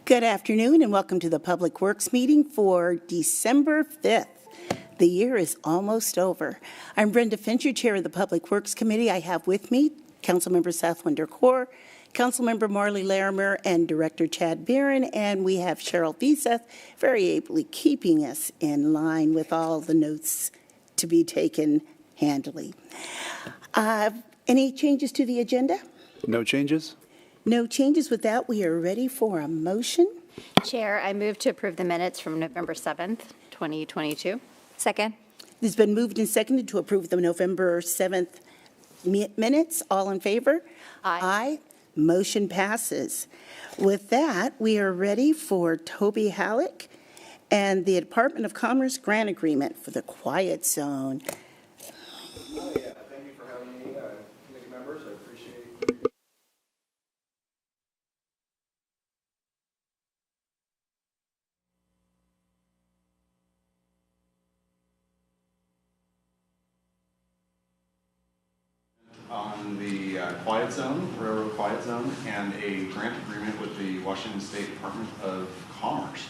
Good afternoon and welcome to the Public Works meeting for December 5th. The year is almost over. I'm Brenda Fincher, Chair of the Public Works Committee. I have with me Councilmember Southwinder Core, Councilmember Marley Larimer, and Director Chad Barron, and we have Cheryl Veseth very ably keeping us in line with all the notes to be taken handily. Any changes to the agenda? No changes. No changes. With that, we are ready for a motion. Chair, I move to approve the minutes from November 7th, 2022. Second. It's been moved and seconded to approve the November 7th minutes. All in favor? Aye. Aye. Motion passes. With that, we are ready for Toby Hallock and the Department of Commerce grant agreement for the Quiet Zone. Oh, yeah. Thank you for having me, committee members. I appreciate it. On the Quiet Zone, Railroad Quiet Zone, and a grant agreement with the Washington State Department of Commerce.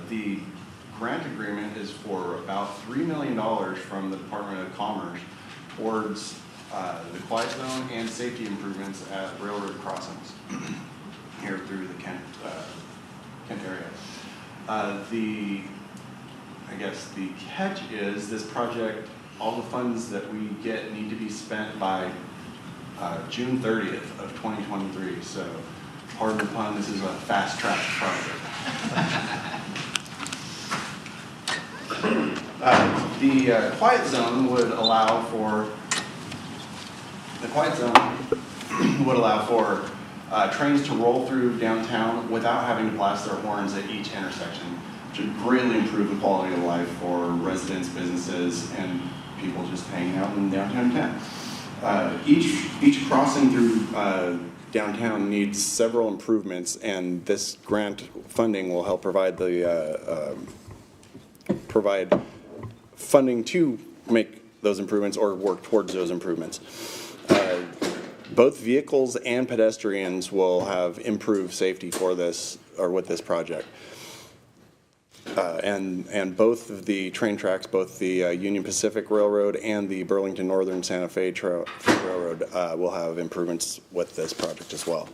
The grant agreement is for about $3 million from the Department of Commerce towards the Quiet Zone and safety improvements at railroad crossings here through the Kent area. I guess the catch is this project, all the funds that we get need to be spent by June 30th of 2023. So, pardon the pun, this is a fast-track project. The Quiet Zone would allow for trains to roll through downtown without having to blast their horns at each intersection, which would greatly improve the quality of life for residents, businesses, and people just hanging out in downtown town. Each crossing through downtown needs several improvements, and this grant funding will help provide funding to make those improvements or work towards those improvements. Both vehicles and pedestrians will have improved safety for this or with this project. And both of the train tracks, both the Union Pacific Railroad and the Burlington Northern Santa Fe Railroad will have improvements with this project as well.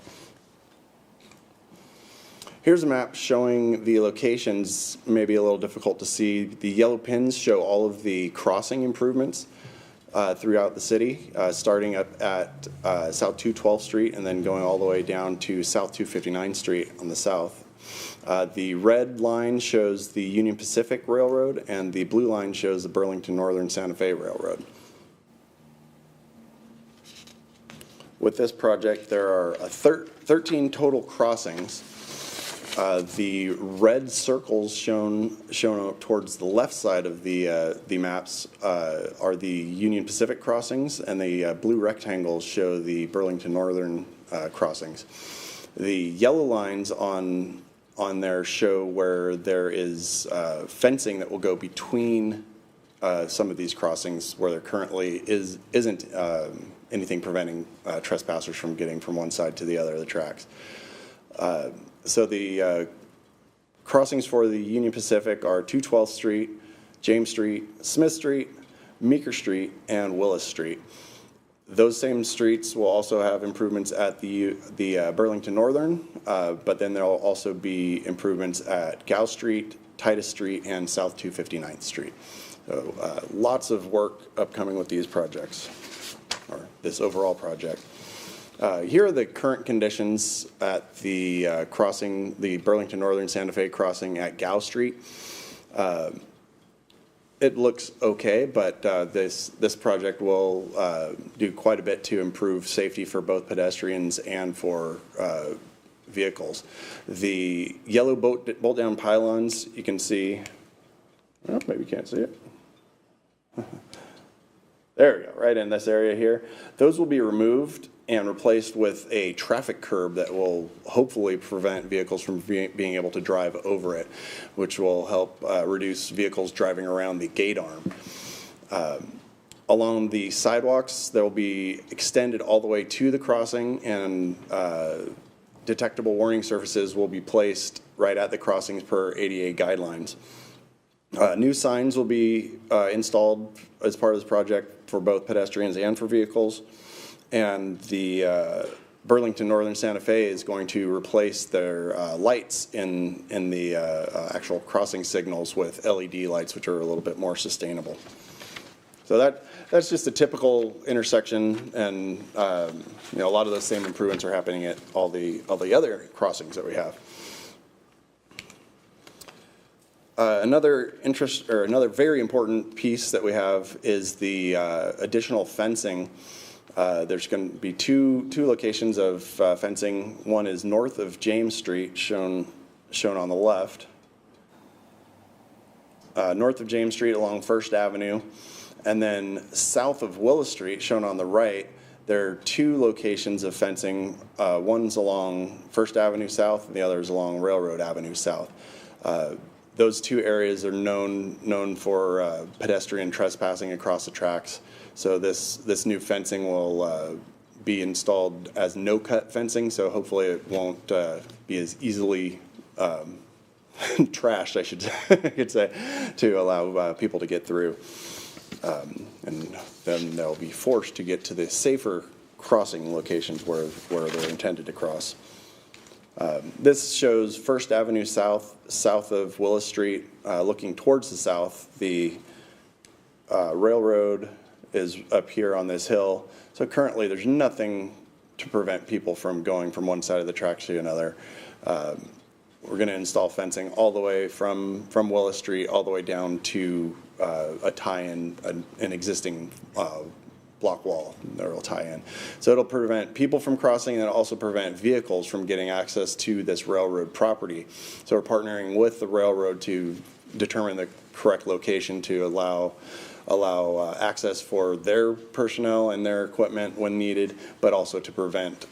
Here's a map showing the locations, maybe a little difficult to see. The yellow pins show all of the crossing improvements throughout the city, starting up at South 212th Street and then going all the way down to South 259th Street on the south. The red line shows the Union Pacific Railroad, and the blue line shows the Burlington Northern Santa Fe Railroad. With this project, there are 13 total crossings. The red circles shown up towards the left side of the maps are the Union Pacific crossings, and the blue rectangles show the Burlington Northern crossings. The yellow lines on there show where there is fencing that will go between some of these crossings where there currently isn't anything preventing trespassers from getting from one side to the other of the tracks. So the crossings for the Union Pacific are 212th Street, James Street, Smith Street, Meeker Street, and Willis Street. Those same streets will also have improvements at the Burlington Northern, but then there will also be improvements at Gow Street, Titus Street, and South 259th Street. So lots of work upcoming with these projects, or this overall project. Here are the current conditions at the crossing, the Burlington Northern Santa Fe crossing at Gow Street. It looks okay, but this project will do quite a bit to improve safety for both pedestrians and for vehicles. The yellow bolt-down pylons, you can see, well, maybe you can't see it. There we go, right in this area here. Those will be removed and replaced with a traffic curb that will hopefully prevent vehicles from being able to drive over it, which will help reduce vehicles driving around the gate arm. Along the sidewalks, they'll be extended all the way to the crossing and detectable warning surfaces will be placed right at the crossings per ADA guidelines. New signs will be installed as part of this project for both pedestrians and for vehicles. And the Burlington Northern Santa Fe is going to replace their lights in the actual crossing signals with LED lights, which are a little bit more sustainable. So that's just a typical intersection, and a lot of those same improvements are happening at all the other crossings that we have. Another very important piece that we have is the additional fencing. There's going to be two locations of fencing. One is north of James Street, shown on the left. North of James Street along First Avenue, and then south of Willis Street, shown on the right. There are two locations of fencing. One's along First Avenue South, and the other is along Railroad Avenue South. Those two areas are known for pedestrian trespassing across the tracks. So this new fencing will be installed as no-cut fencing, so hopefully it won't be as easily trashed, I could say, to allow people to get through. And then they'll be forced to get to the safer crossing locations where they're intended to cross. This shows First Avenue south of Willis Street, looking towards the south. The railroad is up here on this hill. So currently there's nothing to prevent people from going from one side of the tracks to another. We're going to install fencing all the way from Willis Street all the way down to a tie-in, an existing block wall that will tie in. So it'll prevent people from crossing, and it'll also prevent vehicles from getting access to this railroad property. So we're partnering with the railroad to determine the correct location to allow access for their personnel and their equipment when needed, but also to prevent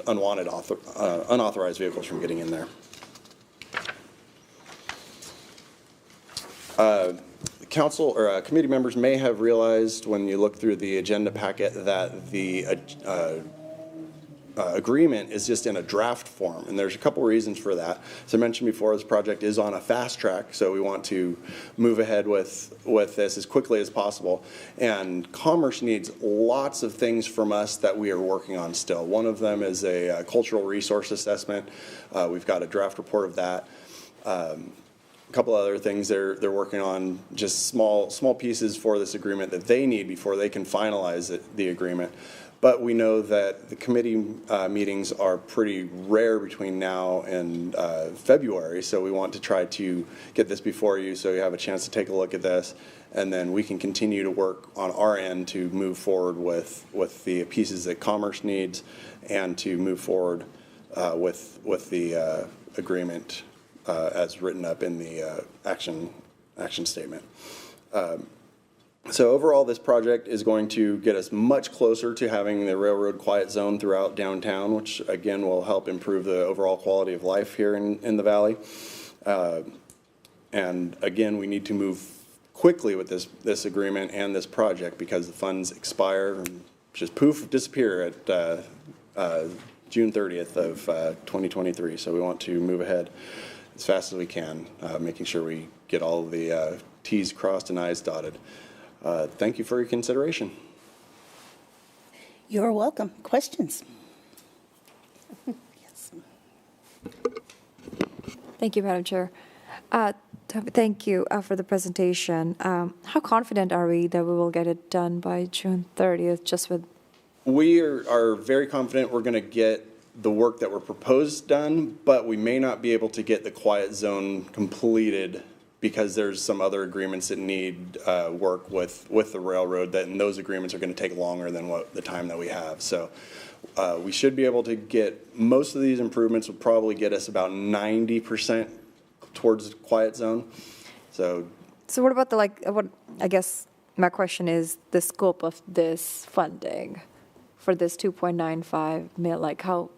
unwanted unauthorized vehicles from getting in there. Council or committee members may have realized when you look through the agenda packet that the agreement is just in a draft form, and there's a couple reasons for that. As I mentioned before, this project is on a fast track, so we want to move ahead with this as quickly as possible. And Commerce needs lots of things from us that we are working on still. One of them is a cultural resource assessment. We've got a draft report of that. A couple other things they're working on, just small pieces for this agreement that they need before they can finalize the agreement. But we know that the committee meetings are pretty rare between now and February, so we want to try to get this before you so you have a chance to take a look at this, and then we can continue to work on our end to move forward with the pieces that Commerce needs, and to move forward with the agreement as written up in the action statement. So overall, this project is going to get us much closer to having the railroad quiet zone throughout downtown, which again will help improve the overall quality of life here in the valley. And again, we need to move quickly with this agreement and this project because the funds expire and just poof, disappear at June 30th of 2023. So we want to move ahead as fast as we can, making sure we get all the T's crossed and I's dotted. Thank you for your consideration. You're welcome. Questions? Yes. Thank you, Madam Chair. Toby, thank you for the presentation. How confident are we that we will get it done by June 30th, just with? We are very confident we're going to get the work that were proposed done, but we may not be able to get the quiet zone completed because there's some other agreements that need work with the railroad, and those agreements are going to take longer than the time that we have. So we should be able to get most of these improvements will probably get us about 90% towards the quiet zone. So what about what I guess my question is the scope of this funding for this 2.95 mil, how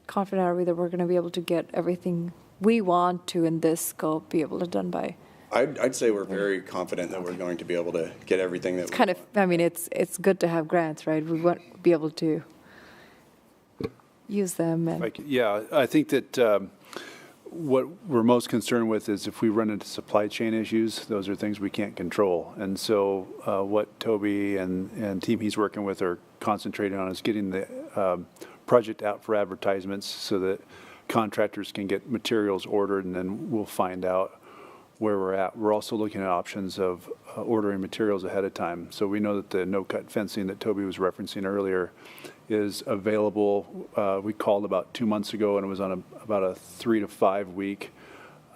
confident are we that we're going to be able to get everything we want to in this scope be able to done by? I'd say we're very confident that we're going to be able to get everything that it's kind of, I mean, it's good to have grants, right? We want to be able to. use them? And Yeah, I think that what we're most concerned with is if we run into supply chain issues, those are things we can't control. And so what Toby and team he's working with are concentrating on is getting the project out for advertisements so that contractors can get materials ordered, and then we'll find out where we're at. We're also looking at options of ordering materials ahead of time. So we know that the no-cut fencing that Toby was referencing earlier is available. We called about 2 months ago, and it was on about a 3 to 5 week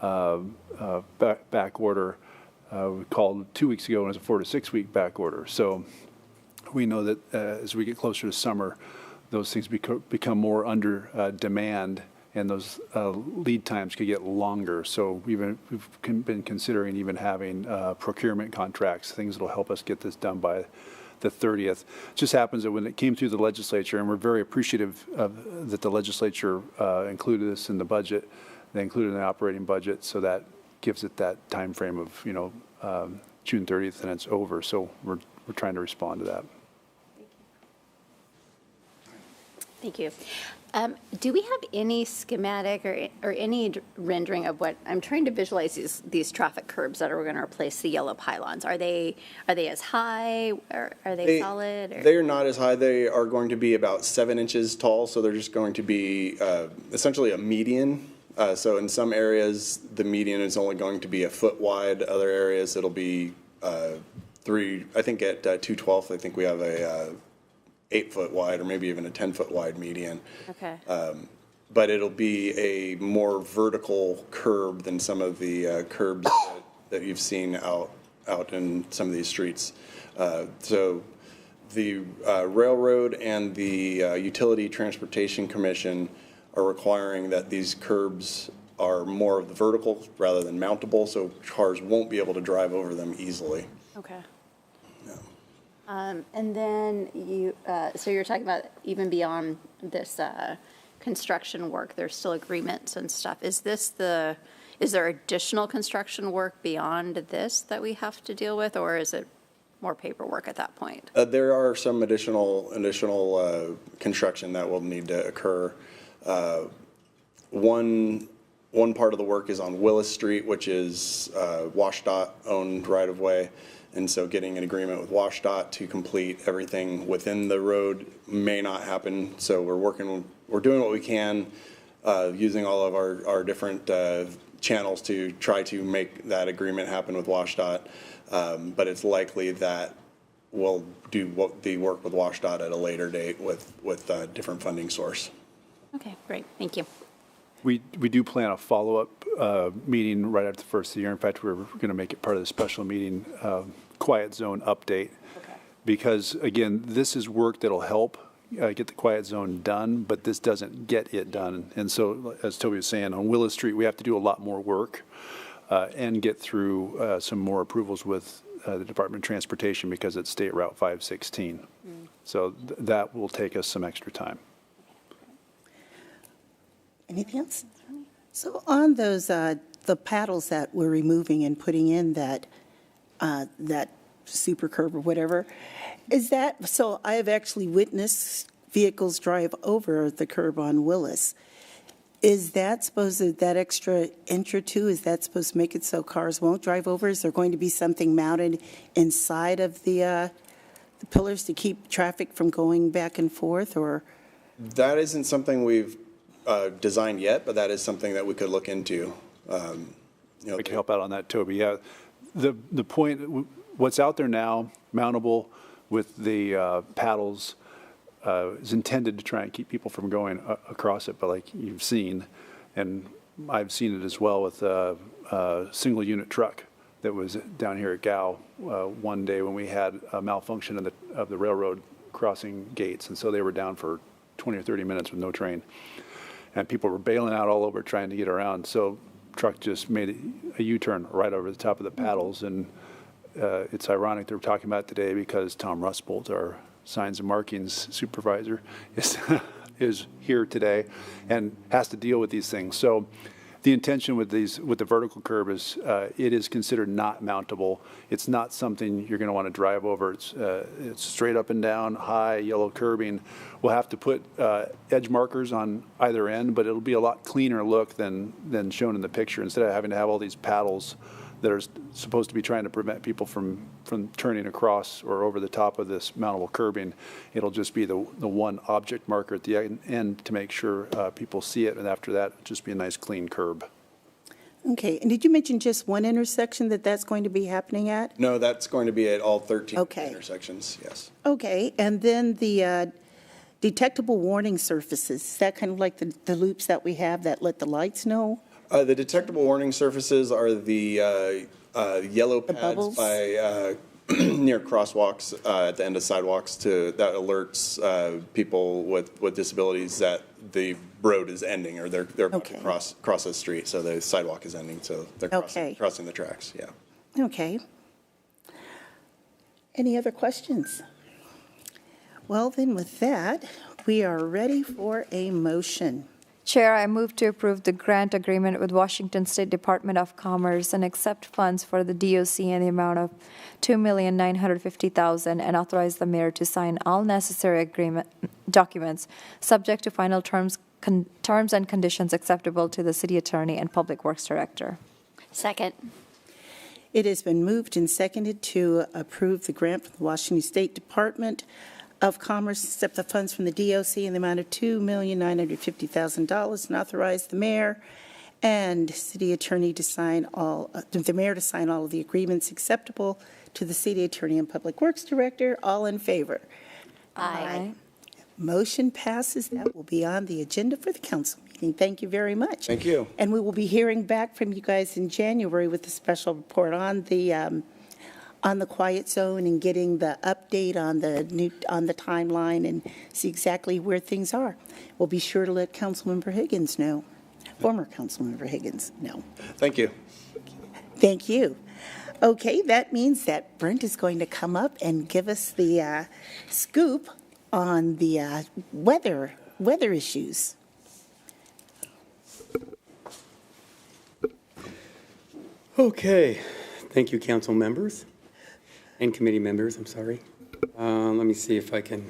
back order. We called 2 weeks ago, and it was a 4 to 6 week back order. So we know that as we get closer to summer, those things become more under demand, and those lead times could get longer. So we've been considering even having procurement contracts, things that will help us get this done by the 30th. It just happens that when it came through the legislature, and we're very appreciative that the legislature included this in the budget, they included it in the operating budget, so that gives it that time frame of June 30th, and it's over. So we're trying to respond to that. Thank you. Do we have any schematic or any rendering of what, I'm trying to visualize these traffic curbs that are going to replace the yellow pylons. Are they as high, or are they solid? Or? They are not as high. They are going to be about 7 inches tall, so they're just going to be essentially a median. So in some areas, the median is only going to be a foot wide. Other areas, it'll be 3, I think at 212th, I think we have a 8 foot wide, or maybe even a 10 foot wide median. Okay. But it'll be a more vertical curb than some of the curbs that you've seen out in some of these streets. So the railroad and the Utility Transportation Commission are requiring that these curbs are more of the vertical rather than mountable, so cars won't be able to drive over them easily. Okay. And then so you're talking about even beyond this construction work, there's still agreements and stuff. Is there additional construction work beyond this that we have to deal with, or is it more paperwork at that point? There are some additional construction that will need to occur. One part of the work is on Willis Street, which is WashDOT owned right of way. And so getting an agreement with WashDOT to complete everything within the road may not happen. So we're doing what we can, using all of our different channels to try to make that agreement happen with WashDOT. But it's likely that we'll do the work with WashDOT at a later date with different funding source. Okay, great. Thank you. We do plan a follow-up meeting right after the first of the year. In fact, we're going to make it part of the special meeting, quiet zone update. Okay. Because, again, this is work that'll help get the quiet zone done, but this doesn't get it done. And so, as Toby was saying, on Willis Street, we have to do a lot more work and get through some more approvals with the Department of Transportation because it's State Route 516. So that will take us some extra time. Anything else? So on those, the paddles that we're removing and putting in that super curb or whatever, is that, so I have actually witnessed vehicles drive over the curb on Willis. Is that that extra inch or two, is that supposed to make it so cars won't drive over? Is there going to be something mounted inside of the pillars to keep traffic from going back and forth, or? That isn't something we've designed yet, but that is something that we could look into. I can help out on that, Toby. Yeah, the point, what's out there now, mountable with the paddles, is intended to try and keep people from going across it. But like you've seen, and I've seen it as well with a single unit truck that was down here at Gow one day when we had a malfunction of the railroad crossing gates, and so they were down for 20 or 30 minutes with no train. And people were bailing out all over trying to get around. So truck just made a U-turn right over the top of the paddles. And it's ironic that we're talking about it today because Tom Rustbolt, our signs and markings supervisor, is here today and has to deal with these things. So The intention with the vertical curb is it is considered not mountable. It's not something you're going to want to drive over. It's straight up and down, high yellow curbing. We'll have to put edge markers on either end, but it'll be a lot cleaner look than shown in the picture. Instead of having to have all these paddles that are supposed to be trying to prevent people from turning across or over the top of this mountable curbing, it'll just be the one object marker at the end to make sure people see it, and after that, it'll just be a nice clean curb. Okay, and did you mention just one intersection that's going to be happening at? No, that's going to be at all 13 Okay. intersections, yes. Okay, and then the detectable warning surfaces, is that kind of like the loops that we have that let the lights know? The detectable warning surfaces are the yellow pads bubbles? by near crosswalks at the end of sidewalks that alerts people with disabilities that the road is ending or they're about to Okay. cross the street, so the sidewalk is ending, so they're Okay. crossing the tracks. Yeah. Okay. Any other questions? Well, then with that, we are ready for a motion. Chair, I move to approve the grant agreement with Washington State Department of Commerce and accept funds for the DOC in the amount of $2,950,000 and authorize the mayor to sign all necessary agreement documents, subject to final terms and conditions acceptable to the city attorney and public works director. Second. It has been moved and seconded to approve the grant from the Washington State Department of Commerce, accept the funds from the DOC in the amount of $2,950,000 and authorize the mayor and city attorney to sign all of the agreements acceptable to the city attorney and public works director. All in favor? Aye. Motion passes. That will be on the agenda for the council meeting. Thank you very much. Thank you. And we will be hearing back from you guys in January with a special report on the quiet zone and getting the update on the timeline and see exactly where things are. We'll be sure to let Councilmember Higgins know, former Councilmember Higgins know. Thank you. Thank you. Okay, that means that Brent is going to come up and give us the scoop on the weather issues. Okay, thank you, council members and committee members, I'm sorry. Let me see if I can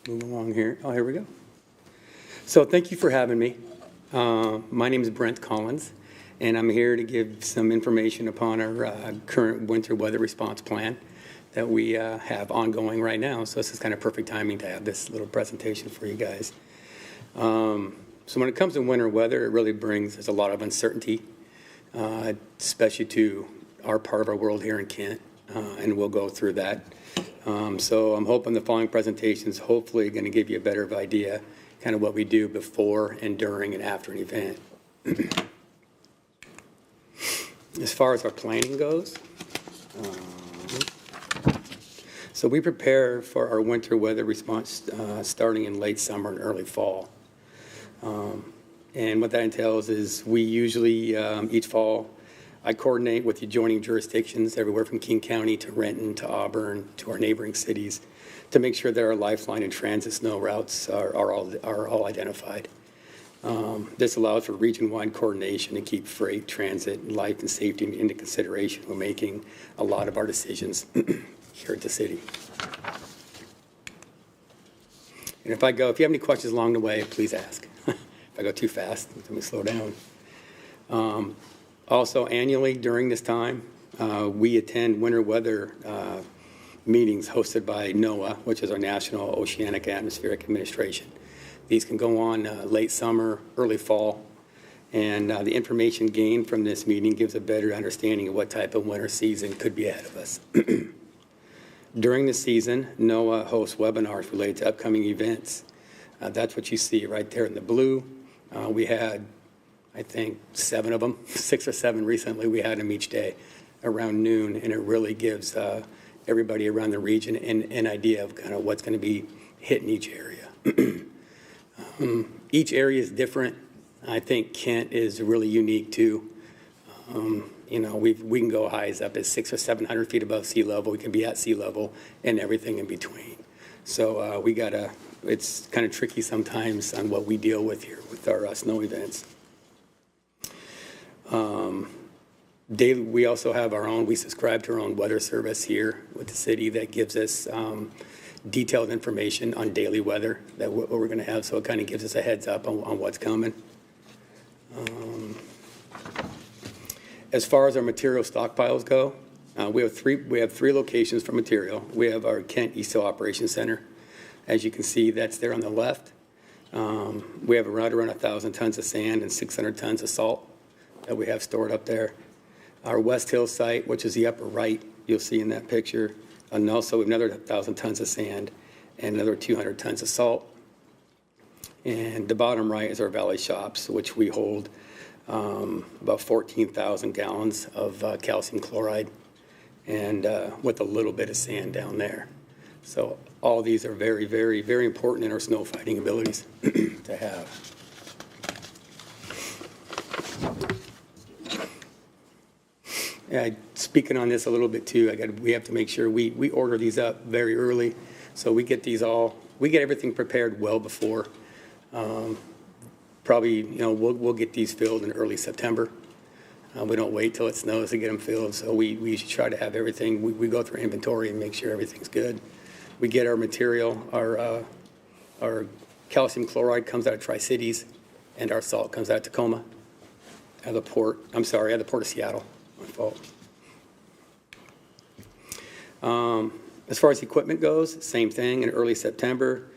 move along here. Oh, here we go. So thank you for having me. My name is Brent Collins, and I'm here to give some information upon our current winter weather response plan that we have ongoing right now. So this is kind of perfect timing to have this little presentation for you guys. So when it comes to winter weather, it really there's a lot of uncertainty, especially to our part of our world here in Kent, and we'll go through that. So I'm hoping the following presentation is hopefully going to give you a better idea kind of what we do before and during and after an event. As far as our planning goes, so we prepare for our winter weather response starting in late summer and early fall. And what that entails is we usually, each fall, I coordinate with the adjoining jurisdictions, everywhere from King County to Renton to Auburn to our neighboring cities, to make sure that our lifeline and transit snow routes are all identified. This allows for region-wide coordination to keep freight, transit, life, and safety into consideration when making a lot of our decisions here at the city. And if you have any questions along the way, please ask. If I go too fast, let me slow down. Also, annually during this time, we attend winter weather meetings hosted by NOAA, which is our National Oceanic Atmospheric Administration. These can go on late summer, early fall, and the information gained from this meeting gives a better understanding of what type of winter season could be ahead of us. During the season, NOAA hosts webinars related to upcoming events. That's what you see right there in the blue. We had, I think, 7 of them, 6 or 7 recently. We had them each day around noon, and it really gives everybody around the region an idea of kind of what's going to be hitting each area. Each area is different. I think Kent is really unique too. You know, we can go highs up as 600 or 700 feet above sea level. We can be at sea level and everything in between. So it's kind of tricky sometimes on what we deal with here with our snow events. Daily, we also have our own, we subscribe to our own weather service here with the city that gives us detailed information on daily weather, that what we're going to have, so it kind of gives us a heads up on what's coming. As far as our material stockpiles go, we have three locations for material. We have our Kent East Hill Operations Center. As you can see, that's there on the left. We have around 1,000 tons of sand and 600 tons of salt that we have stored up there. Our West Hill site, which is the upper right, you'll see in that picture, and also another 1,000 tons of sand and another 200 tons of salt. And the bottom right is our valley shops, which we hold about 14,000 gallons of calcium chloride and with a little bit of sand down there. So all these are very, very, very important in our snow fighting abilities to have. Yeah, speaking on this a little bit too, we have to make sure we order these up very early, so we get everything prepared well before. Probably, we'll get these filled in early September. We don't wait till it snows to get them filled, so we should try to have everything. We go through inventory and make sure everything's good. We get our material, our calcium chloride comes out of Tri-Cities, and our salt comes out of Tacoma, out of the port of Seattle. My fault. As far as equipment goes, same thing. In early September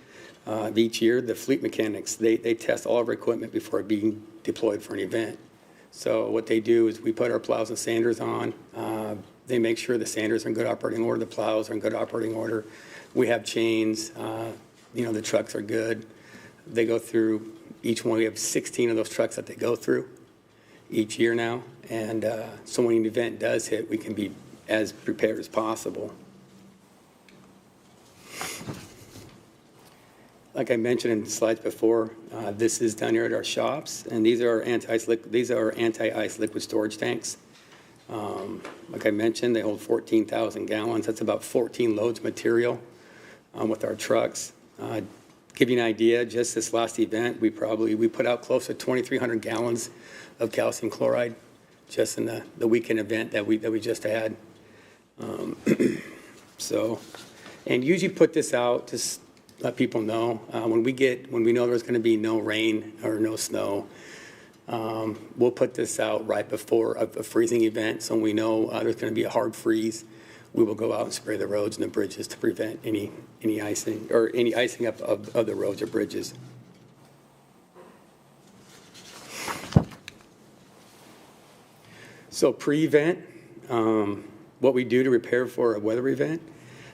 of each year, the fleet mechanics, they test all of our equipment before being deployed for an event. So what they do is we put our plows and sanders on. They make sure the sanders are in good operating order, the plows are in good operating order. We have chains, the trucks are good. They go through each one. We have 16 of those trucks that they go through each year now. And so when an event does hit, we can be as prepared as possible. Like I mentioned in the slides before, this is down here at our shops, and these are anti-ice liquid storage tanks. Like I mentioned, they hold 14,000 gallons. That's about 14 loads of material with our trucks. Give you an idea, just this last event, we put out close to 2,300 gallons of calcium chloride just in the weekend event that we just had. And usually put this out, just let people know. When we know there's going to be no rain or no snow, we'll put this out right before a freezing event. So when we know there's going to be a hard freeze, we will go out and spray the roads and the bridges to prevent any icing or any icing up of the roads or bridges. So pre-event, what we do to prepare for a weather event,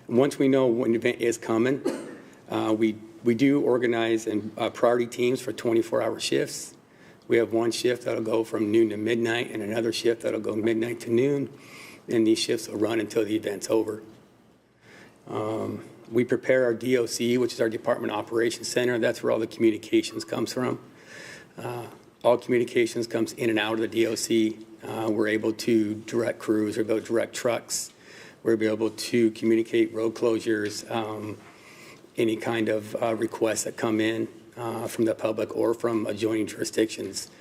once we know when an event is coming, we do organize in priority teams for 24-hour shifts. We have one shift that'll go from noon to midnight and another shift that'll go midnight to noon, and these shifts will run until the event's over. We prepare our DOC, which is our Department Operations Center. That's where all the communications comes from. All communications comes in and out of the DOC. We're able to direct crews, we're able to direct trucks. We're able to communicate road closures, any kind of requests that come in from the public or from adjoining jurisdictions.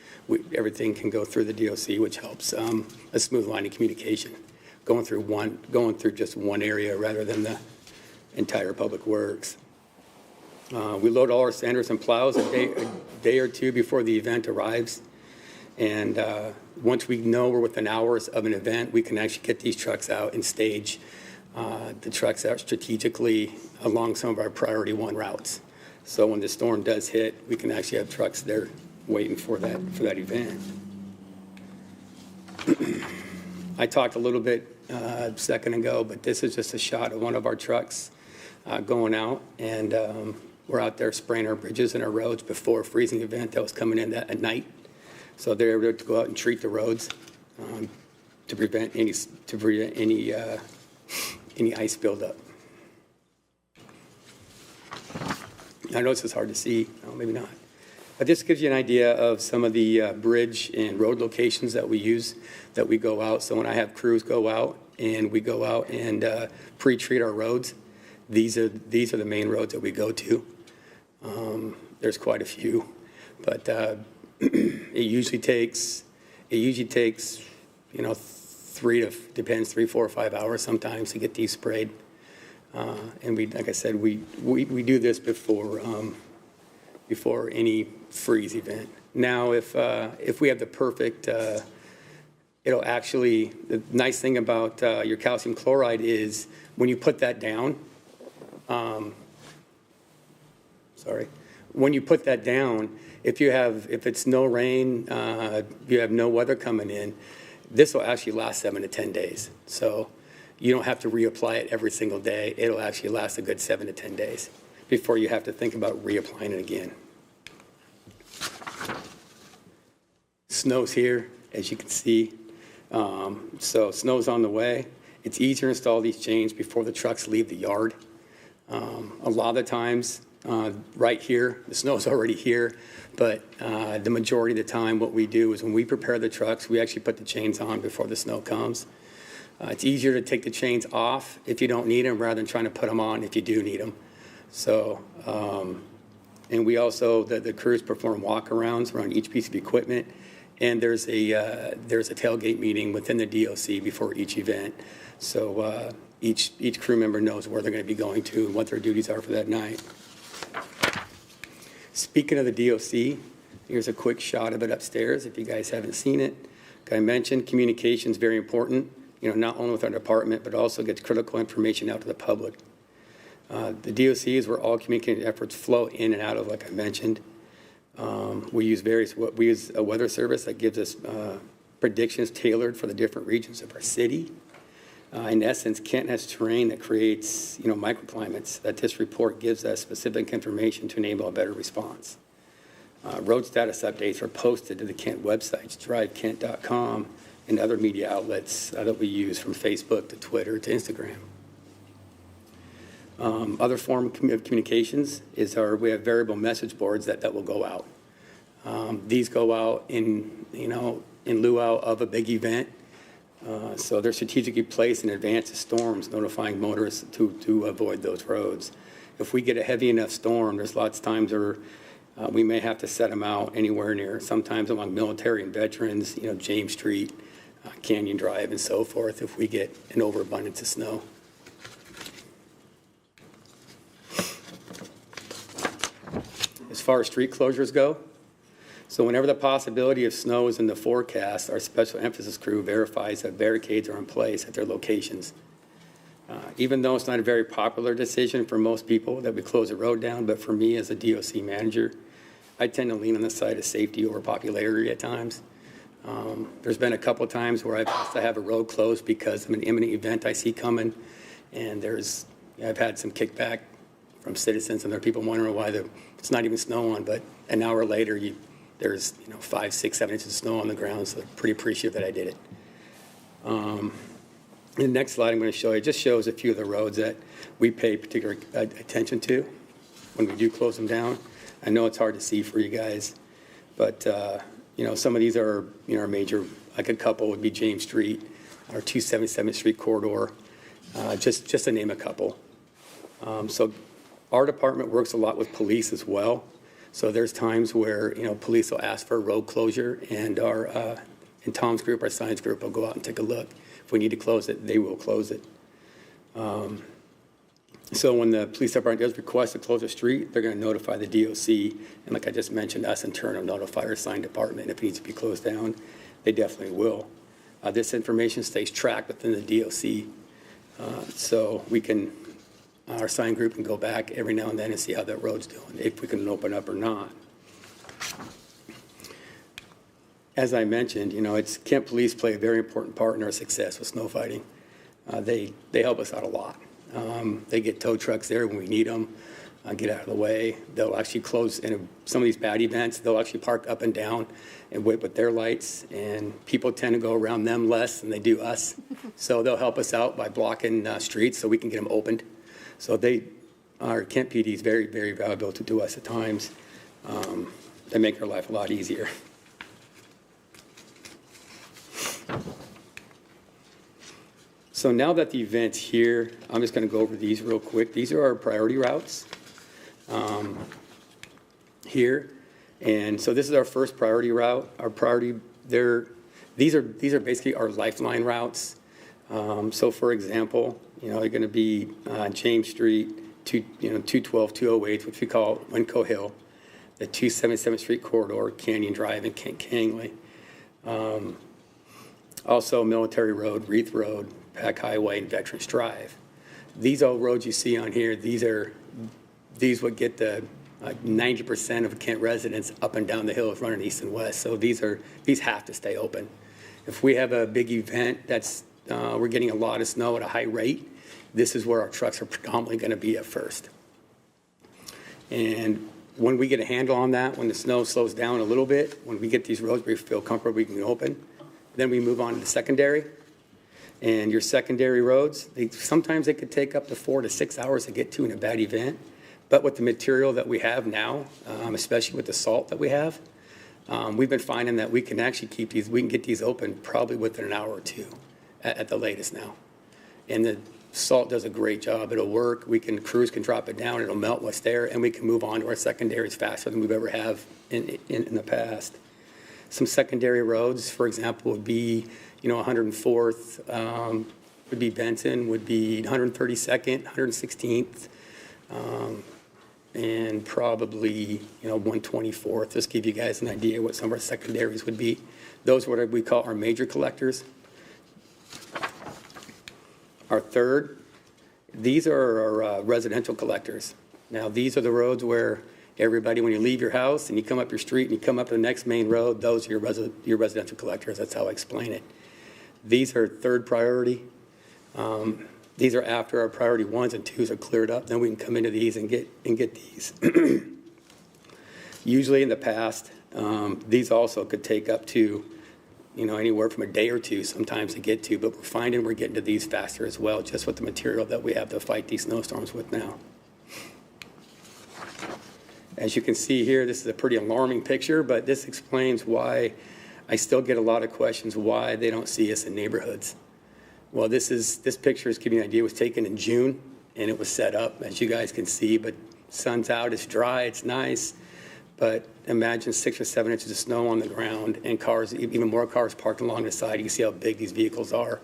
Everything can go through the DOC, which helps a smooth line of communication, going through just one area rather than the entire public works. We load all our sanders and plows a day or two before the event arrives. And once we know we're within hours of an event, we can actually get these trucks out and stage the trucks out strategically along some of our priority one routes. So when the storm does hit, we can actually have trucks there waiting for that event. I talked a little bit a second ago, but this is just a shot of one of our trucks going out, and we're out there spraying our bridges and our roads before a freezing event that was coming in at night. So they're able to go out and treat the roads to prevent any ice buildup. I know this is hard to see, no, maybe not. But this gives you an idea of some of the bridge and road locations that we use, that we go out. So when I have crews go out and we go out and pre-treat our roads, these are the main roads that we go to. There's quite a few, but it usually takes 3 3, 4, or 5 hours sometimes to get these sprayed. And we, like I said, we do this before any freeze event. Now, if we have the perfect, it'll actually, the nice thing about your calcium chloride is when you put that down, when you put that down, if it's no rain, you have no weather coming in, this will actually last 7 to 10 days. So you don't have to reapply it every single day. It'll actually last a good 7 to 10 days before you have to think about reapplying it again. Snow's here, as you can see. So snow's on the way. It's easier to install these chains before the trucks leave the yard. A lot of the times, right here, the snow's already here, but the majority of the time what we do is when we prepare the trucks, we actually put the chains on before the snow comes. It's easier to take the chains off if you don't need them rather than trying to put them on if you do need them. So, and we also, the crews perform walkarounds around each piece of equipment, and there's a tailgate meeting within the DOC before each event. So each crew member knows where they're going to be going to and what their duties are for that night. Speaking of the DOC, here's a quick shot of it upstairs if you guys haven't seen it. Like I mentioned, communication is very important, not only with our department, but also gets critical information out to the public. The DOC is where all communication efforts flow in and out of, like I mentioned. We use a weather service that gives us predictions tailored for the different regions of our city. In essence, Kent has terrain that creates, microclimates that this report gives us specific information to enable a better response. Road status updates are posted to the Kent websites, drivekent.com, and other media outlets that we use from Facebook to Twitter to Instagram. Other form of communications is we have variable message boards that will go out. These go out in lieu of a big event. So they're strategically placed in advance of storms, notifying motorists to avoid those roads. If we get a heavy enough storm, there's lots of times where we may have to set them out anywhere near, sometimes among military and veterans, James Street, Canyon Drive, and so forth, if we get an overabundance of snow. As far as street closures go, so whenever the possibility of snow is in the forecast, our special emphasis crew verifies that barricades are in place at their locations. Even though it's not a very popular decision for most people that we close a road down, but for me as a DOC manager, I tend to lean on the side of safety over popularity at times. There's been a couple times where I've asked to have a road closed because of an imminent event I see coming, and I've had some kickback from citizens, and there are people wondering why it's not even snow on, but an hour later, there's 5, 6, 7 inches of snow on the ground, so I'm pretty appreciative that I did it. The next slide I'm going to show you just shows a few of the roads that we pay particular attention to when we do close them down. I know it's hard to see for you guys, but some of these are major. Like a couple would be James Street, our 277th Street corridor, just to name a couple. So our department works a lot with police as well. So there's times where, police will ask for a road closure, and in Tom's group, our science group, will go out and take a look. If we need to close it, they will close it. So when the police department does request to close a street, they're going to notify the DOC, and like I just mentioned, us in turn will notify our sign department if it needs to be closed down. They definitely will. This information stays tracked within the DOC, so we can. Our sign group can go back every now and then and see how that road's doing, if we can open up or not. As I mentioned, Kent Police play a very important part in our success with snow fighting. They help us out a lot. They get tow trucks there when we need them, get out of the way. They'll actually close, in some of these bad events, they'll actually park up and down and wait with their lights, and people tend to go around them less than they do us. So they'll help us out by blocking streets so we can get them opened. So our Kent PD is very, very valuable to us at times. They make our life a lot easier. So now that the event's here, I'm just going to go over these real quick. These are our priority routes here. And so this is our first priority route. Our priority there, These are basically our lifeline routes. So for example, they're going to be James Street, 212, 208, which we call Winco Hill, the 277th Street corridor, Canyon Drive, and Kangley. Also Military Road, Reith Road, Pack Highway, and Veterans Drive. These all roads you see on here, these would get the 90% of Kent residents up and down the hills running east and west. So these have to stay open. If we have a big event that's we're getting a lot of snow at a high rate, this is where our trucks are predominantly going to be at first. And when we get a handle on that, when the snow slows down a little bit, when we get these roads we feel comfortable we can open, then we move on to the secondary. And your secondary roads, sometimes they could take up to 4 to 6 hours to get to in a bad event. But with the material that we have now, especially with the salt that we have, we've been finding that we can actually we can get these open probably within an hour or two at the latest now. And the salt does a great job. It'll work. Crews can drop it down. It'll melt what's there, and we can move on to our secondaries faster than we've ever have in the past. Some secondary roads, for example, would be 104th, would be Benton, would be 132nd, 116th, and probably 124th. Just give you guys an idea what some of our secondaries would be. Those are what we call our major collectors. Our third, these are our residential collectors. Now, these are the roads where everybody, when you leave your house and you come up your street and you come up the next main road, those are your residential collectors. That's how I explain it. These are third priority. These are after our priority 1s and 2s are cleared up. Then we can come into these and get these. Usually in the past, these also could take up to anywhere from a day or two sometimes to get to, but we're finding we're getting to these faster as well, just with the material that we have to fight these snowstorms with now. As you can see here, this is a pretty alarming picture, but this explains why I still get a lot of questions why they don't see us in neighborhoods. Well, this picture is giving you an idea. It was taken in June, and it was set up, as you guys can see, but sun's out, it's dry, it's nice. But imagine 6 or 7 inches of snow on the ground and cars, even more cars parked along the side. You can see how big these vehicles are.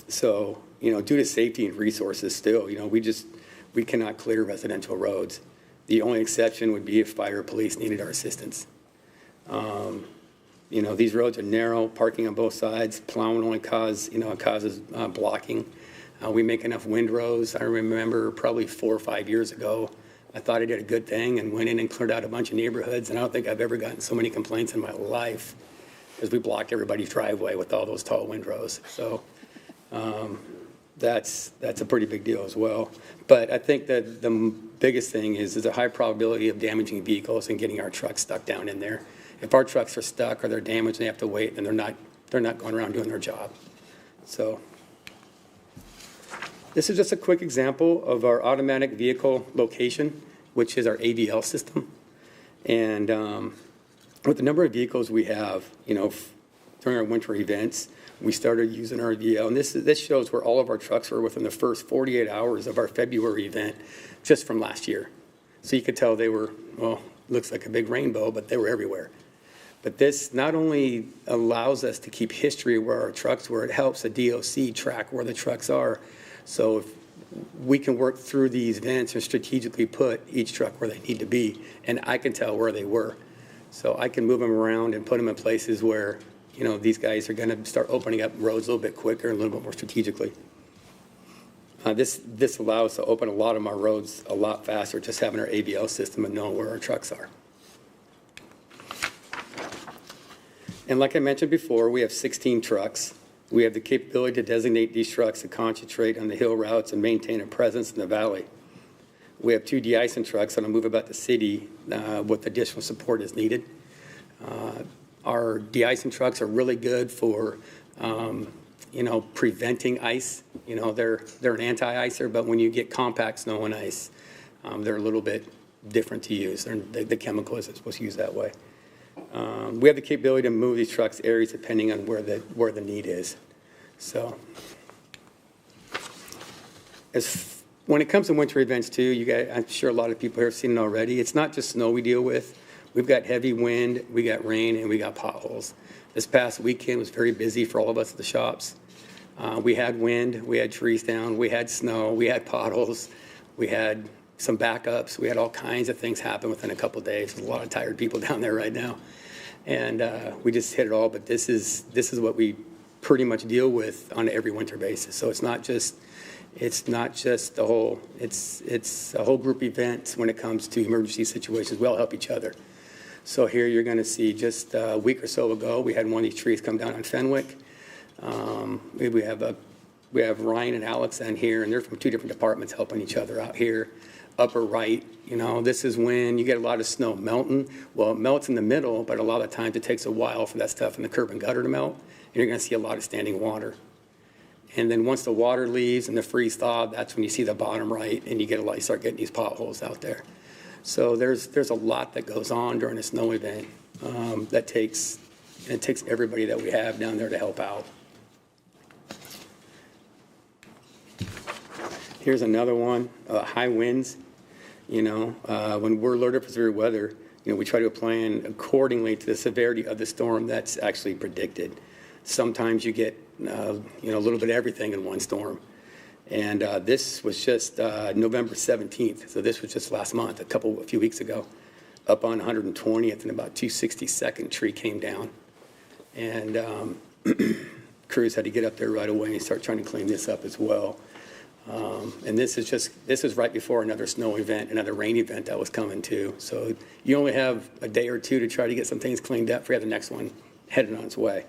So, due to safety and resources still, we cannot clear residential roads. The only exception would be if fire or police needed our assistance. These roads are narrow, parking on both sides. Plowing only causes blocking. We make enough windrows. I remember probably 4 or 5 years ago, I thought I did a good thing and went in and cleared out a bunch of neighborhoods, and I don't think I've ever gotten so many complaints in my life because we blocked everybody's driveway with all those tall windrows. So that's a pretty big deal as well. But I think that the biggest thing is a high probability of damaging vehicles and getting our trucks stuck down in there. If our trucks are stuck or they're damaged and they have to wait, then they're not going around doing their job. So this is just a quick example of our automatic vehicle location, which is our AVL system. And with the number of vehicles we have, during our winter events, we started using our AVL. And this shows where all of our trucks were within the first 48 hours of our February event, just from last year. So you could tell they were, looks like a big rainbow, but they were everywhere. But this not only allows us to keep history of where our trucks were, it helps the DOC track where the trucks are. So if we can work through these events and strategically put each truck where they need to be, and I can tell where they were. So I can move them around and put them in places where, these guys are going to start opening up roads a little bit quicker and a little bit more strategically. This allows us to open a lot of our roads a lot faster, just having our AVL system and knowing where our trucks are. And like I mentioned before, we have 16 trucks. We have the capability to designate these trucks to concentrate on the hill routes and maintain a presence in the valley. We have 2 de-icing trucks that'll move about the city with additional support as needed. Our de-icing trucks are really good for, preventing ice. They're an anti-icer, but when you get compact snow and ice, they're a little bit different to use. The chemical isn't supposed to use that way. We have the capability to move these trucks areas depending on where the need is. So, when it comes to winter events too, you guys, I'm sure a lot of people here have seen it already. It's not just snow we deal with. We've got heavy wind, we got rain, and we got potholes. This past weekend was very busy for all of us at the shops. We had wind, we had trees down, we had snow, we had potholes, we had some backups, we had all kinds of things happen within a couple of days. There's a lot of tired people down there right now. And we just hit it all, but this is what we pretty much deal with on an every winter basis. So it's not just the whole, it's a whole group event when it comes to emergency situations. We all help each other. So here you're going to see just a week or so ago, we had one of these trees come down on Fenwick. We have Ryan and Alex in here, and they're from two different departments helping each other out here. Upper right, this is when you get a lot of snow melting. Well, it melts in the middle, but a lot of times it takes a while for that stuff in the curb and gutter to melt, and you're going to see a lot of standing water. And then once the water leaves and the freeze thaw, that's when you see the bottom right, and you start getting these potholes out there. So there's a lot that goes on during a snow event it takes everybody that we have down there to help out. Here's another one, high winds. When we're alerted for severe weather, we try to plan accordingly to the severity of the storm that's actually predicted. Sometimes you get, a little bit of everything in one storm. And this was just November 17th. So this was just last month, a few weeks ago, up on 120th, and about 262nd tree came down. And crews had to get up there right away and start trying to clean this up as well. And this is right before another snow event, another rain event that was coming too. So you only have a day or two to try to get some things cleaned up for the next one headed on its way.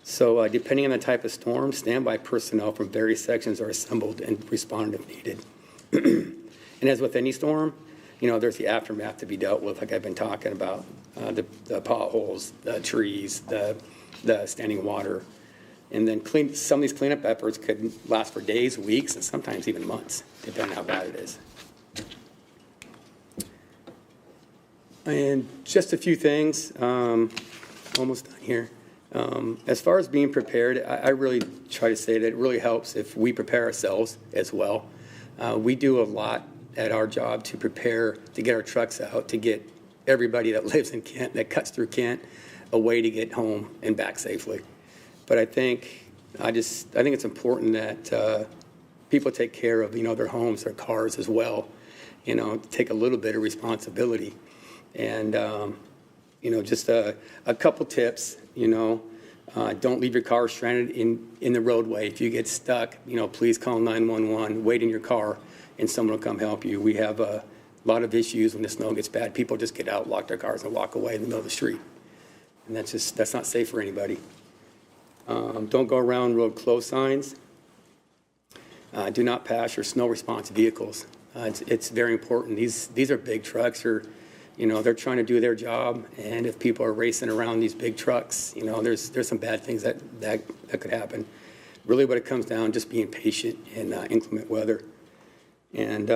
So depending on the type of storm, standby personnel from various sections are assembled and respond if needed. And as with any storm, there's the aftermath to be dealt with, like I've been talking about, the potholes, the trees, the standing water. And then some of these cleanup efforts could last for days, weeks, and sometimes even months, depending on how bad it is. And just a few things, almost done here. As far as being prepared, I really try to say that it really helps if we prepare ourselves as well. We do a lot at our job to prepare to get our trucks out, to get everybody that lives in Kent, that cuts through Kent, a way to get home and back safely. But I think it's important that people take care of, their homes, their cars as well, take a little bit of responsibility. And, just a couple tips, don't leave your car stranded in the roadway. If you get stuck, please call 911, wait in your car, and someone will come help you. We have a lot of issues when the snow gets bad. People just get out, lock their cars, and walk away in the middle of the street. And that's not safe for anybody. Don't go around road closed signs. Do not pass your snow response vehicles. It's very important. These are big trucks. They're trying to do their job, and if people are racing around these big trucks, there's some bad things that could happen. Really, what it comes down, just being patient in inclement weather. And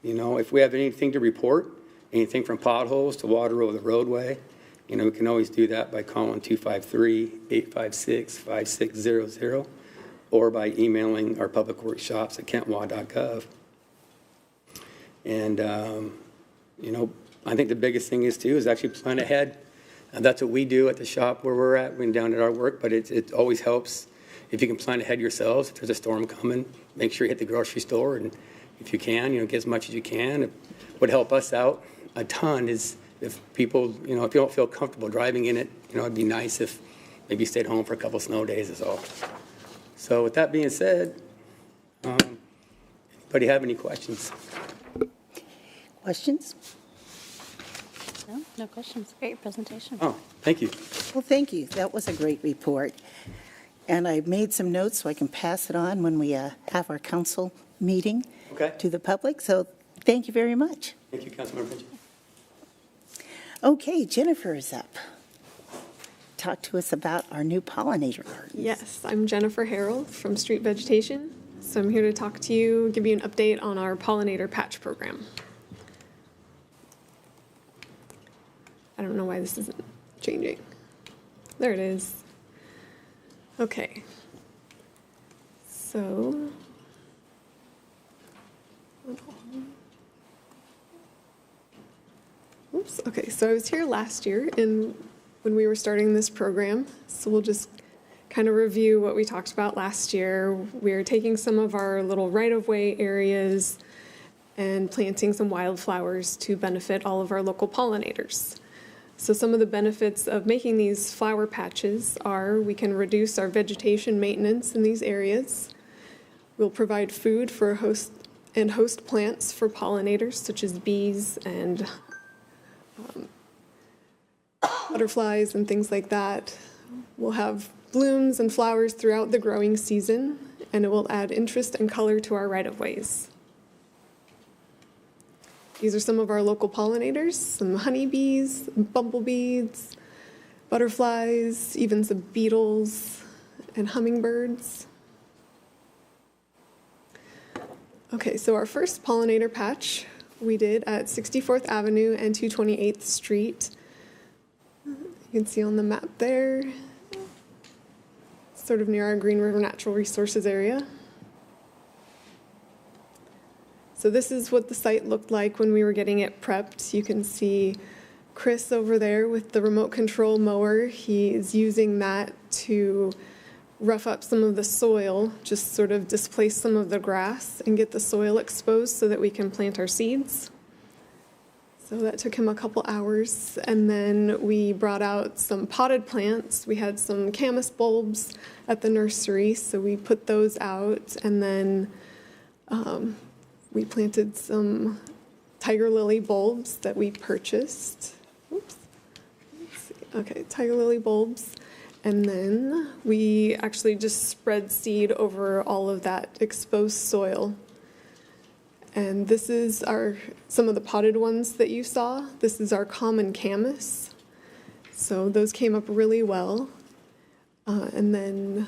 if we have anything to report, anything from potholes to water over the roadway, we can always do that by calling 253-856-5600 or by emailing our public works shops at kentwa.gov. And, I think the biggest thing is actually plan ahead. And that's what we do at the shop where we're at, when down at our work, but it always helps if you can plan ahead yourselves. If there's a storm coming, make sure you hit the grocery store, and if you can, get as much as you can. It would help us out a ton is if people, if you don't feel comfortable driving in it, it'd be nice if maybe you stayed home for a couple snow days is all. So with that being said, anybody have any questions? Questions? No questions. Great presentation. Oh, thank you. Well, thank you. That was a great report. And I made some notes so I can pass it on when we have our council meeting to the public. So thank you very much. Thank you, Councilmember Brent. Okay, Jennifer is up. Talk to us about our new pollinator garden. Yes, I'm Jennifer Harrell from Street Vegetation. So I'm here to talk to you, give you an update on our pollinator patch program. I don't know why this isn't changing. There it is. Okay. So, Oops, okay, so I was here last year when we were starting this program, so we'll just kind of review what we talked about last year. We're taking some of our little right-of-way areas and planting some wildflowers to benefit all of our local pollinators. So some of the benefits of making these flower patches are we can reduce our vegetation maintenance in these areas. We'll provide food for host plants for pollinators, such as bees and butterflies and things like that. We'll have blooms and flowers throughout the growing season, and it will add interest and color to our right-of-ways. These are some of our local pollinators, some honeybees, bumblebees, butterflies, even some beetles and hummingbirds. Okay, so our first pollinator patch we did at 64th Avenue and 228th Street. You can see on the map there, sort of near our Green River Natural Resources area. So this is what the site looked like when we were getting it prepped. You can see Chris over there with the remote control mower. He is using that to rough up some of the soil, just sort of displace some of the grass and get the soil exposed so that we can plant our seeds. So that took him a couple hours. And then we brought out some potted plants. We had some camas bulbs at the nursery, so we put those out. And then we planted some tiger lily bulbs that we purchased. Oops. Let's see. Okay, tiger lily bulbs. And then we actually just spread seed over all of that exposed soil. And this is some of the potted ones that you saw. This is our common camas. So those came up really well. And then,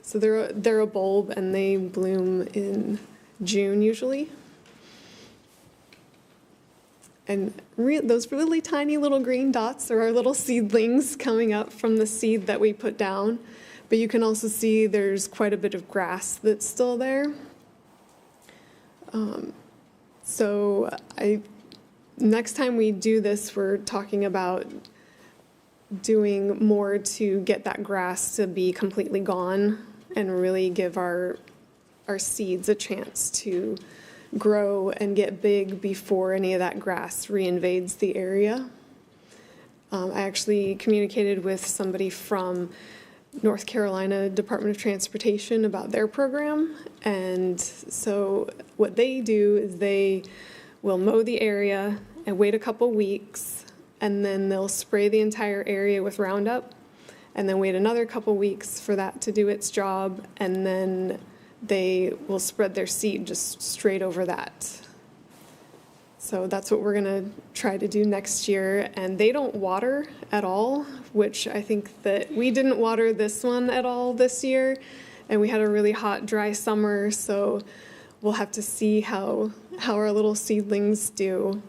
so they're a bulb and they bloom in June usually. And those really tiny little green dots are our little seedlings coming up from the seed that we put down. But you can also see there's quite a bit of grass that's still there. So next time we do this, we're talking about doing more to get that grass to be completely gone and really give our seeds a chance to grow and get big before any of that grass reinvades the area. I actually communicated with somebody from North Carolina Department of Transportation about their program. And so what they do is they will mow the area and wait a couple weeks, and then they'll spray the entire area with Roundup, and then wait another couple weeks for that to do its job, and then they will spread their seed just straight over that. So that's what we're going to try to do next year. And they don't water at all, which I think that we didn't water this one at all this year. And we had a really hot, dry summer, so we'll have to see how our little seedlings do.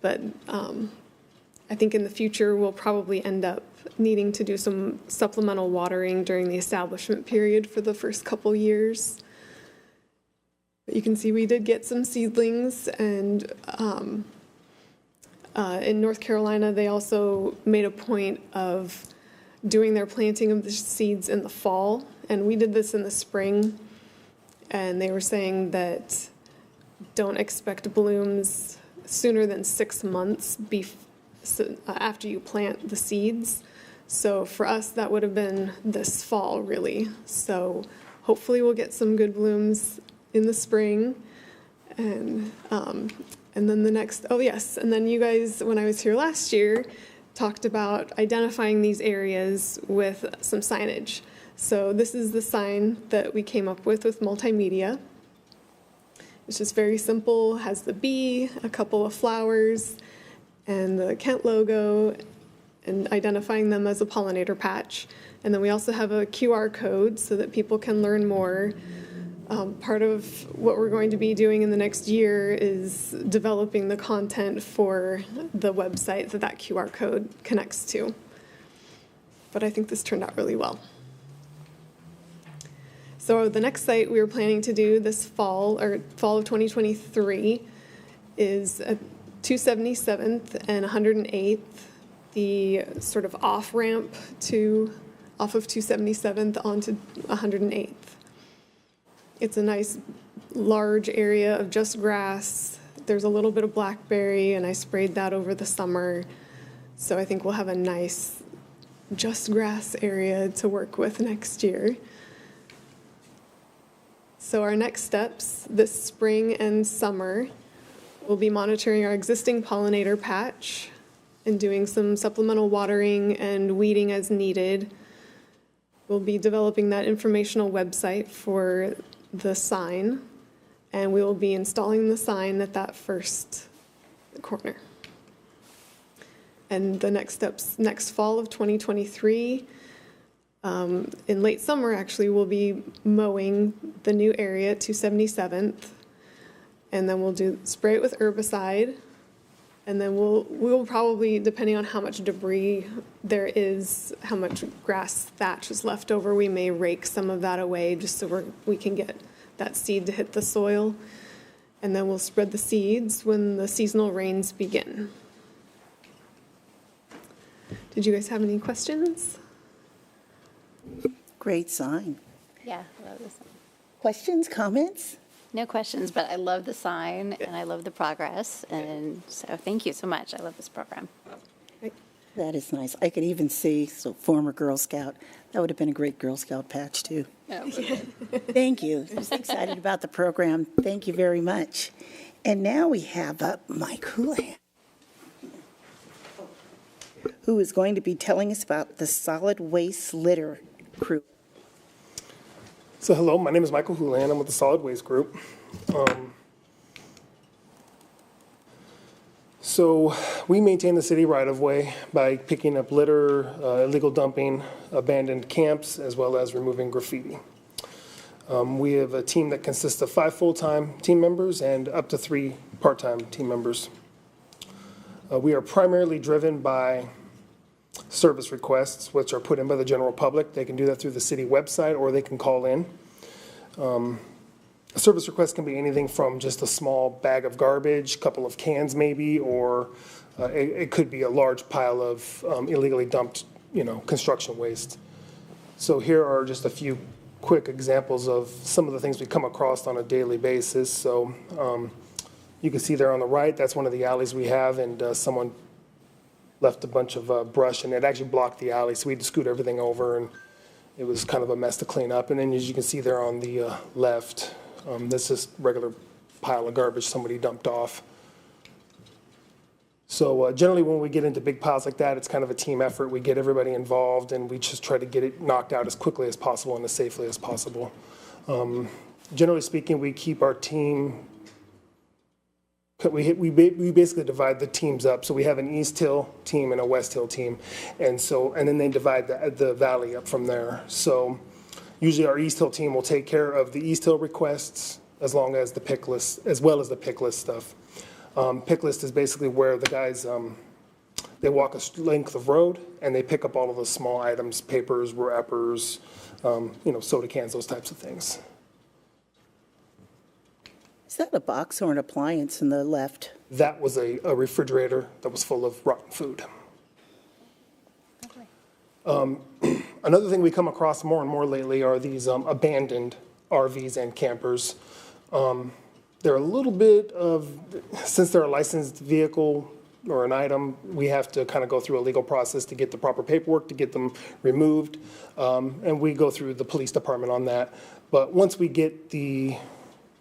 But I think in the future we'll probably end up needing to do some supplemental watering during the establishment period for the first couple years. But you can see we did get some seedlings, and in North Carolina, they also made a point of doing their planting of the seeds in the fall, and we did this in the spring, and they were saying that don't expect blooms sooner than 6 months after you plant the seeds. So for us, that would have been this fall, really. So hopefully we'll get some good blooms in the spring. And then the next, oh yes, and then you guys, when I was here last year, talked about identifying these areas with some signage. So this is the sign that we came up with multimedia. It's just very simple, has the bee, a couple of flowers, and the Kent logo, and identifying them as a pollinator patch. And then we also have a QR code so that people can learn more. Part of what we're going to be doing in the next year is developing the content for the website that QR code connects to. But I think this turned out really well. So the next site we were planning to do this fall, or fall of 2023, is 277th and 108th, the sort of off-ramp off of 277th onto 108th. It's a nice large area of just grass. There's a little bit of blackberry, and I sprayed that over the summer. So I think we'll have a nice just grass area to work with next year. So our next steps this spring and summer, we'll be monitoring our existing pollinator patch and doing some supplemental watering and weeding as needed. We'll be developing that informational website for the sign, and we will be installing the sign at that first corner. And the next steps, next fall of 2023, in late summer, actually, we'll be mowing the new area at 277th, and then we'll spray it with herbicide, and then we'll probably, depending on how much debris there is, how much grass thatch is left over, we may rake some of that away just so we can get that seed to hit the soil, and then we'll spread the seeds when the seasonal rains begin. Did you guys have any questions? Great sign. Yeah, I love the sign. Questions, comments? No questions, but I love the sign and I love the progress. And so thank you so much. I love this program. That is nice. I could even see, former Girl Scout. That would have been a great Girl Scout patch, too. Thank you. Just excited about the program. Thank you very much. And now we have Mike Houlihan, who is going to be telling us about the solid waste litter crew. So hello, my name is Michael Houlihan. I'm with the Solid Waste Group. So we maintain the city right-of-way by picking up litter, illegal dumping, abandoned camps, as well as removing graffiti. We have a team that consists of 5 full-time team members and up to 3 part-time team members. We are primarily driven by service requests, which are put in by the general public. They can do that through the city website, or they can call in. A service request can be anything from just a small bag of garbage, couple of cans maybe, or it could be a large pile of illegally dumped, construction waste. So here are just a few quick examples of some of the things we come across on a daily basis. So you can see there on the right, that's one of the alleys we have, and someone left a bunch of brush, and it actually blocked the alley, so we had to scoot everything over, and it was kind of a mess to clean up. And then as you can see there on the left, this is regular pile of garbage somebody dumped off. So generally when we get into big piles like that, it's kind of a team effort. We get everybody involved, and we just try to get it knocked out as quickly as possible and as safely as possible. Generally speaking, we keep our team, we basically divide the teams up. So we have an East Hill team and a West Hill team, and then they divide the valley up from there. So usually our East Hill team will take care of the East Hill requests as well as the pick list stuff. Pick list is basically where the guys they walk a length of road and they pick up all of the small items, papers, wrappers, soda cans, those types of things. Is that a box or an appliance in the left? That was a refrigerator that was full of rotten food. Another thing we come across more and more lately are these abandoned RVs and campers. They're a little bit since they're a licensed vehicle or an item, we have to kind of go through a legal process to get the proper paperwork to get them removed. And we go through the police department on that. But once we get the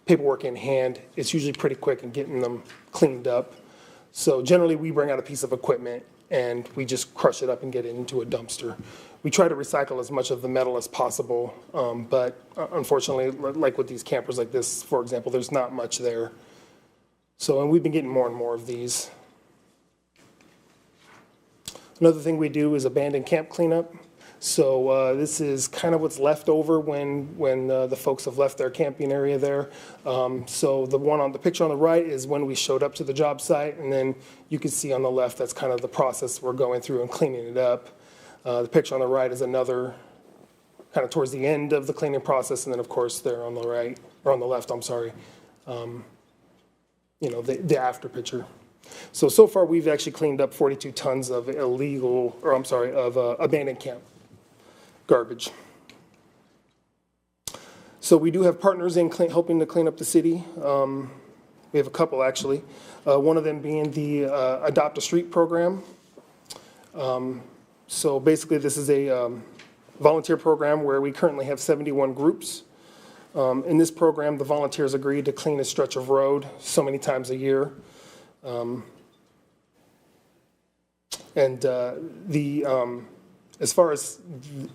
paperwork in hand, it's usually pretty quick in getting them cleaned up. So generally we bring out a piece of equipment and we just crush it up and get it into a dumpster. We try to recycle as much of the metal as possible, but unfortunately, like with these campers like this, for example, there's not much there. So, and we've been getting more and more of these. Another thing we do is abandoned camp cleanup. So this is kind of what's left over when the folks have left their camping area there. So the one on the picture on the right is when we showed up to the job site, and then you can see on the left that's kind of the process we're going through and cleaning it up. The picture on the right is another kind of towards the end of the cleaning process, and then of course there on the right, or on the left, I'm sorry, the after picture. So far, we've actually cleaned up 42 tons of abandoned camp garbage. So we do have partners in helping to clean up the city. We have a couple, actually. One of them being the Adopt a Street program. So basically, this is a volunteer program where we currently have 71 groups. In this program, the volunteers agree to clean a stretch of road so many times a year. As far as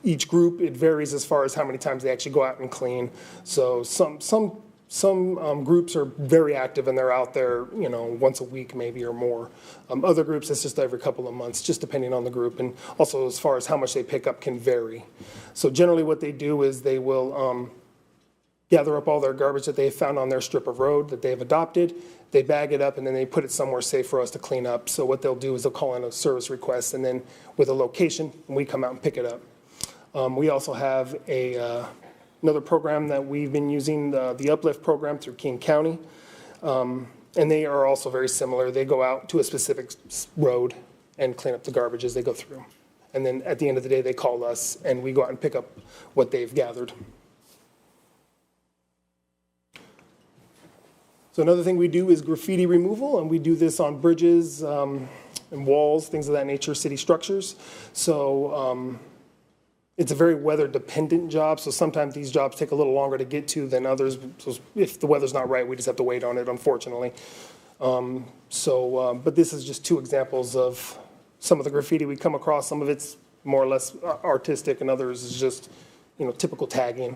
each group, it varies as far as how many times they actually go out and clean. So some groups are very active and they're out there, once a week maybe or more. Other groups, it's just every couple of months, just depending on the group. And also as far as how much they pick up can vary. So generally what they do is they will gather up all their garbage that they found on their strip of road that they've adopted. They bag it up and then they put it somewhere safe for us to clean up. So what they'll do is they'll call in a service request and then with a location, we come out and pick it up. We also have another program that we've been using, the Uplift program through King County. And they are also very similar. They go out to a specific road and clean up the garbage as they go through. And then at the end of the day, they call us and we go out and pick up what they've gathered. So another thing we do is graffiti removal, and we do this on bridges and walls, things of that nature, city structures. So it's a very weather-dependent job, so sometimes these jobs take a little longer to get to than others. So if the weather's not right, we just have to wait on it, unfortunately. But this is just two examples of some of the graffiti we come across. Some of it's more or less artistic, and others is just, typical tagging.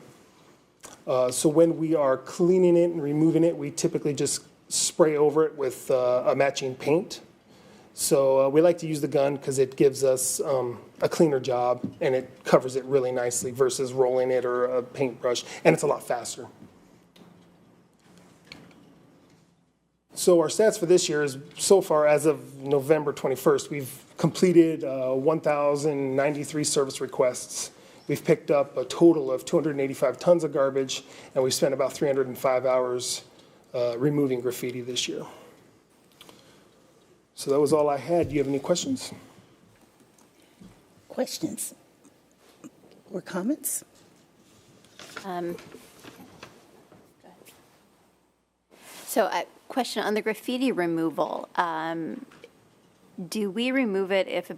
So when we are cleaning it and removing it, we typically just spray over it with a matching paint. So we like to use the gun because it gives us a cleaner job and it covers it really nicely versus rolling it or a paintbrush, and it's a lot faster. So our stats for this year is, so far as of November 21st, we've completed 1,093 service requests. We've picked up a total of 285 tons of garbage, and we've spent about 305 hours removing graffiti this year. So that was all I had. Do you have any questions? Questions or comments? So a question on the graffiti removal. Do we remove it if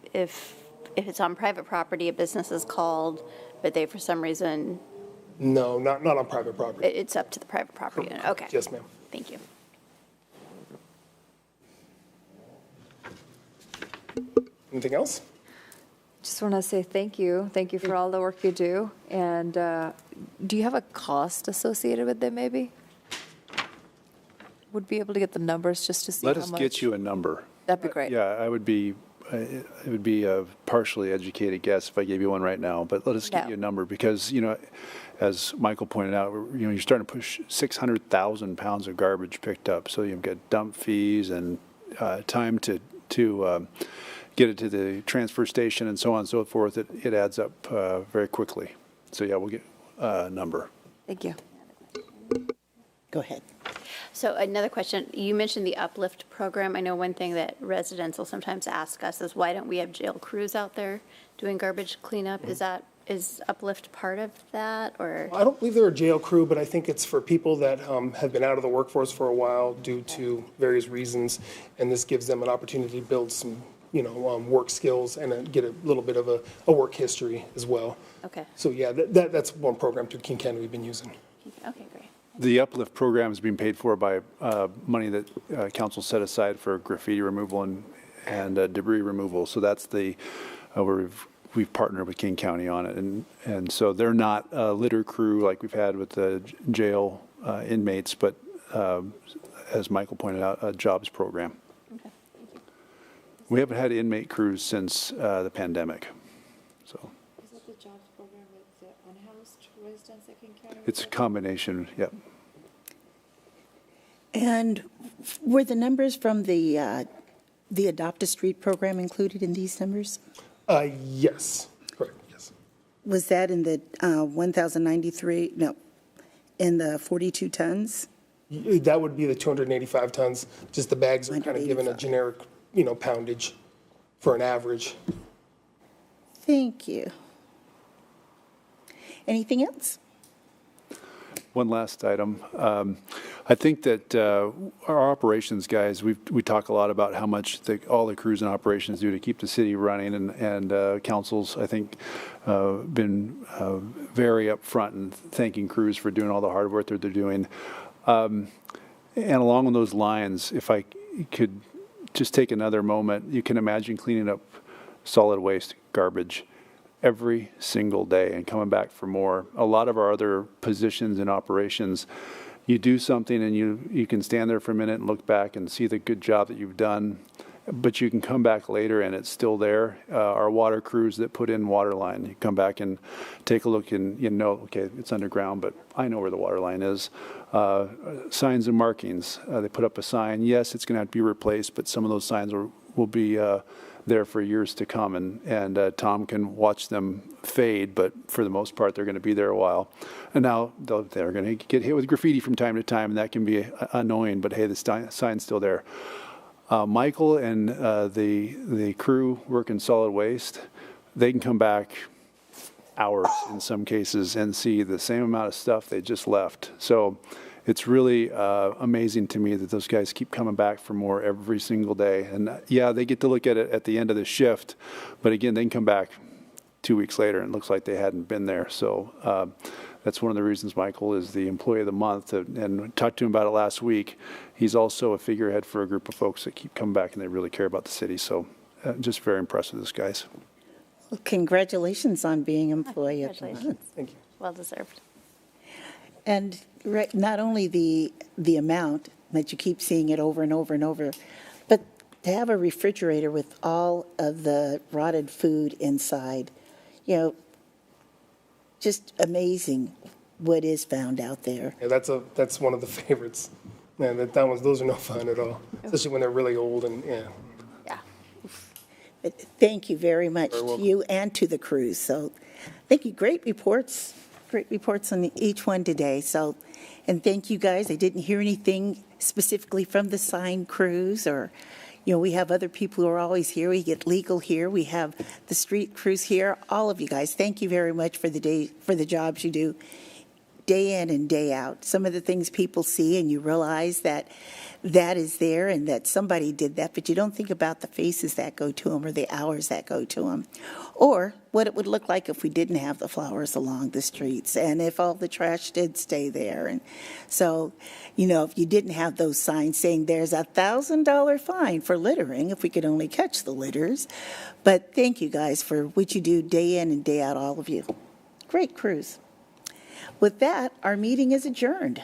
it's on private property, a business is called, but they, for some reason... No, not on private property. It's up to the private property owner. Okay. Yes, ma'am. Thank you. Anything else? Just want to say thank you. Thank you for all the work you do. And do you have a cost associated with it, maybe? Would be able to get the numbers just to see how much? Let us get you a number. That'd be great. Yeah, it would be a partially educated guess if I gave you one right now, but let us get you a number because, as Michael pointed out, you're starting to push 600,000 pounds of garbage picked up. So you've got dump fees and time to get it to the transfer station and so on and so forth. It adds up very quickly. So yeah, we'll get a number. Thank you. Go ahead. So another question, you mentioned the Uplift program. I know one thing that residents will sometimes ask us is why don't we have jail crews out there doing garbage cleanup? Is Uplift part of that, or? I don't believe they're a jail crew, but I think it's for people that have been out of the workforce for a while due to various reasons, and this gives them an opportunity to build some, work skills and get a little bit of a work history as well. Okay. So yeah, that's one program through King County we've been using. Okay, great. The Uplift program is being paid for by money that council set aside for graffiti removal and debris removal. So that's where we've partnered with King County on it. And so they're not a litter crew like we've had with the jail inmates, but as Michael pointed out, a jobs program. Okay, thank you. We haven't had inmate crews since the pandemic. So Is that the jobs program with the unhoused residents that can carry? it's a combination, yep. And were the numbers from the Adopt a Street program included in these numbers? Yes, correct, yes. Was that in the 1,093, no, in the 42 tons? That would be the 285 tons. Just the bags are kind of given a 285. generic, poundage for an average. Thank you. Anything else? One last item. I think that our operations guys, we talk a lot about how much all the crews and operations do to keep the city running, and councils, I think, been very upfront in thanking crews for doing all the hard work that they're doing. And along those lines, if I could just take another moment, you can imagine cleaning up solid waste, garbage, every single day and coming back for more. A lot of our other positions in operations, you do something and you can stand there for a minute and look back and see the good job that you've done, but you can come back later and it's still there. Our water crews that put in water line, you come back and take a look and okay, it's underground, but I know where the water line is. Signs and markings, they put up a sign. Yes, it's going to have to be replaced, but some of those signs will be there for years to come, and Tom can watch them fade, but for the most part, they're going to be there a while. And now they're going to get hit with graffiti from time to time, and that can be annoying, but hey, the sign's still there. Michael and the crew working solid waste, they can come back hours in some cases and see the same amount of stuff they just left. So it's really amazing to me that those guys keep coming back for more every single day. And yeah, they get to look at it at the end of the shift, but again, they can come back 2 weeks later and it looks like they hadn't been there. So that's one of the reasons Michael is the employee of the month, and we talked to him about it last week. He's also a figurehead for a group of folks that keep coming back and they really care about the city. So just very impressed with those guys. Well, congratulations on being employee of the month. Congratulations. Thank you. Well deserved. And not only the amount that you keep seeing it over and over and over, but to have a refrigerator with all of the rotted food inside, just amazing what is found out there. Yeah, that's one of the favorites. Man, those are no fun at all, especially when they're really old and yeah. Yeah. But thank you very much Very to welcome. you and to the crews. So thank you. Great reports on each one today. So, and thank you guys. I didn't hear anything specifically from the sign crews or, we have other people who are always here. We get legal here. We have the street crews here. All of you guys, thank you very much for the jobs you do day in and day out. Some of the things people see and you realize that is there and that somebody did that, but you don't think about the faces that go to them or the hours that go to them, or what it would look like if we didn't have the flowers along the streets and if all the trash did stay there. And so, if you didn't have those signs saying there's a $1,000 fine for littering, if we could only catch the litters. But thank you guys for what you do day in and day out, all of you. Great crews. With that, our meeting is adjourned.